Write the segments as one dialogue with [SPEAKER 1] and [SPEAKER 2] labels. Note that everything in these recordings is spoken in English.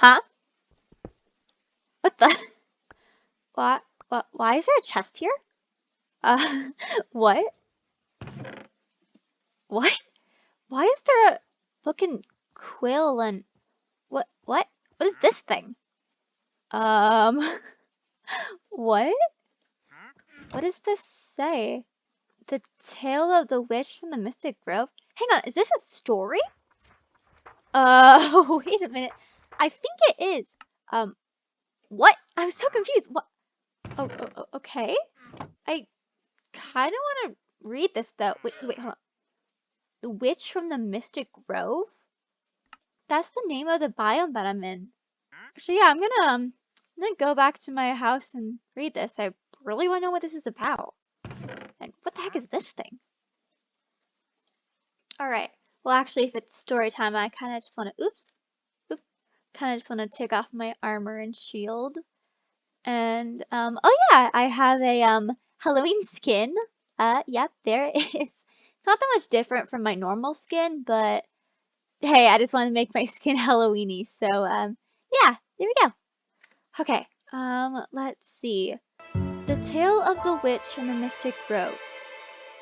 [SPEAKER 1] Huh? What the? What? What? Why is there a chest here? Uh, what? What? Why is there a fucking quill and what? What? What is this thing? Um, what? What does this say? The Tale of the Witch from the Mystic Grove? Hang on, is this a story? Wait a minute. I think it is. What? I'm so confused. What? Okay. I kind of want to read this though. Wait, hold on. The Witch from the Mystic Grove? That's the name of the biome that I'm in. Actually, yeah, I'm gonna go back to my house and read this. I really want to know what this is about. And what the heck is this thing? Alright. Well, actually, if it's story time, I kind of just want to, kind of just want to take off my armor and shield. And, oh yeah, I have a, Halloween skin. Yep, there it is. It's not that much different from my normal skin, but hey, I just want to make my skin Halloweeny. So, yeah, there we go. Okay, let's see. The Tale of the Witch from the Mystic Grove.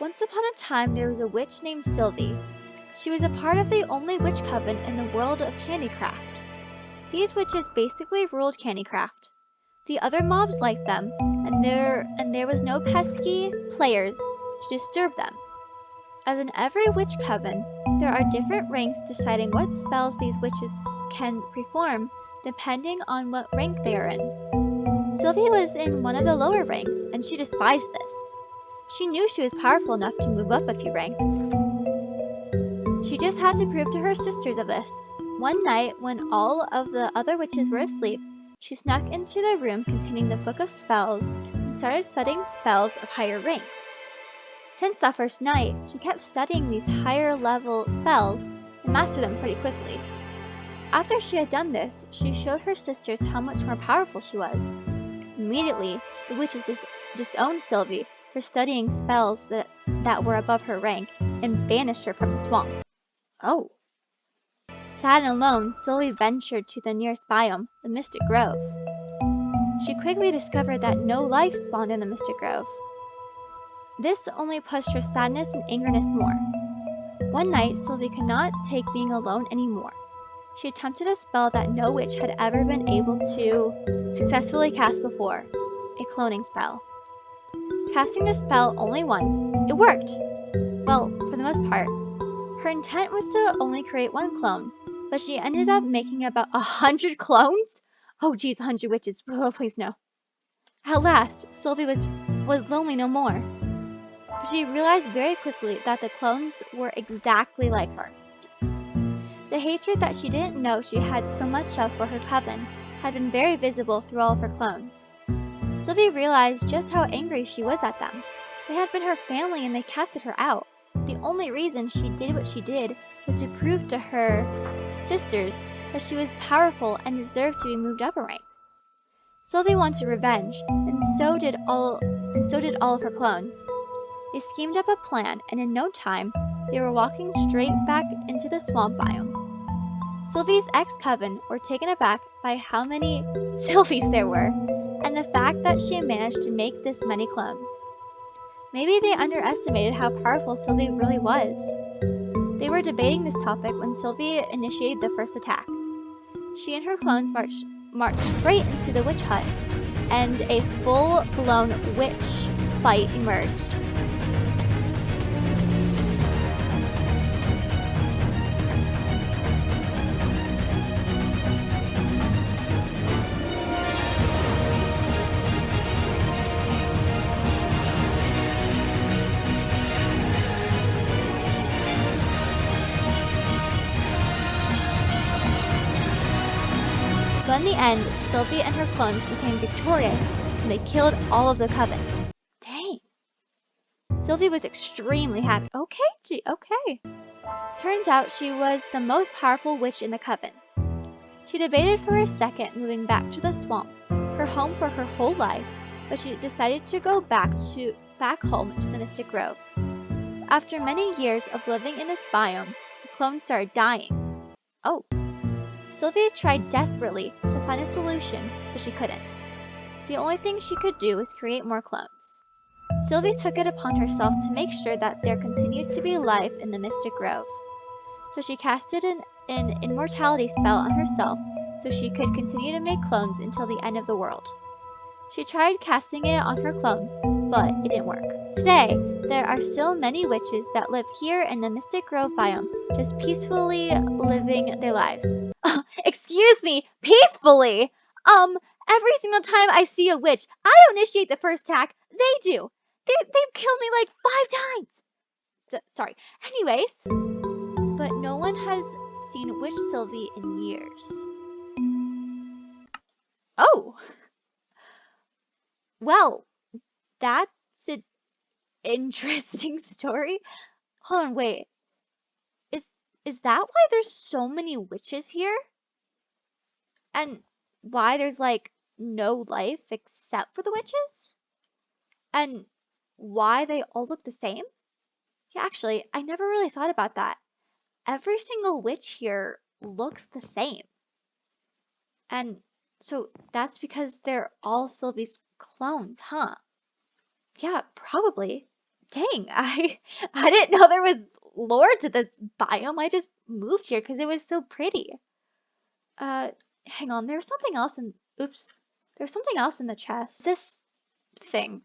[SPEAKER 1] Once upon a time, there was a witch named Sylvie. She was a part of the only witch coven in the world of Candycraft. These witches basically ruled Candycraft. The other mobs liked them, and there was no pesky players to disturb them. As in every witch coven, there are different ranks deciding what spells these witches can perform depending on what rank they are in. Sylvie was in one of the lower ranks, and she despised this. She knew she was powerful enough to move up a few ranks. She just had to prove to her sisters of this. One night, when all of the other witches were asleep, she snuck into the room containing the Book of Spells and started studying spells of higher ranks. Since that first night, she kept studying these higher level spells and mastered them pretty quickly. After she had done this, she showed her sisters how much more powerful she was. Immediately, the witches disowned Sylvie for studying spells that were above her rank and banished her from the swamp. Oh. Sad and alone, Sylvie ventured to the nearest biome, the Mystic Grove. She quickly discovered that no life spawned in the Mystic Grove. This only pushed her sadness and angerness more. One night, Sylvie could not take being alone anymore. She attempted a spell that no witch had ever been able to successfully cast before, a cloning spell. Casting the spell only once, it worked! Well, for the most part. Her intent was to only create one clone, but she ended up making about 100 clones? Oh geez, 100 witches. Oh, please no. At last, Sylvie was lonely no more. But she realized very quickly that the clones were exactly like her. The hatred that she didn't know she had so much of for her coven had been very visible through all of her clones. Sylvie realized just how angry she was at them. They had been her family and they casted her out. The only reason she did what she did was to prove to her sisters that she was powerful and deserved to be moved up a rank. Sylvie wanted revenge, and so did all of her clones. They schemed up a plan, and in no time, they were walking straight back into the swamp biome. Sylvie's ex-coven were taken aback by how many Sylvies there were, and the fact that she had managed to make this many clones. Maybe they underestimated how powerful Sylvie really was. They were debating this topic when Sylvie initiated the first attack. She and her clones marched straight into the witch hut, and a full-blown witch fight emerged. But in the end, Sylvie and her clones became victorious, and they killed all of the coven. Dang. Sylvie was extremely happy. Okay. Turns out she was the most powerful witch in the coven. She debated for a second moving back to the swamp, her home for her whole life, but she decided to go back home to the Mystic Grove. After many years of living in this biome, the clones started dying. Oh. Sylvia tried desperately to find a solution, but she couldn't. The only thing she could do was create more clones. Sylvie took it upon herself to make sure that there continued to be life in the Mystic Grove. So she casted an immortality spell on herself so she could continue to make clones until the end of the world. She tried casting it on her clones, but it didn't work. Today, there are still many witches that live here in the Mystic Grove biome, just peacefully living their lives. Excuse me, peacefully? Every single time I see a witch, I don't initiate the first attack. They do. They've killed me like 5 times. Sorry. Anyways, but no one has seen Witch Sylvie in years. Oh, well, that's an interesting story. Hold on, wait. Is is that why there's so many witches here? And why there's like no life except for the witches? And why they all look the same? Yeah, actually, I never really thought about that. Every single witch here looks the same. And so that's because they're all Sylvie's clones, huh? Yeah, probably. Dang, I didn't know there was lore to this biome. I just moved here because it was so pretty. Uh, hang on, there's something else in, oops, there's something else in the chest. This thing.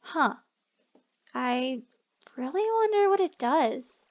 [SPEAKER 1] Huh. I really wonder what it does.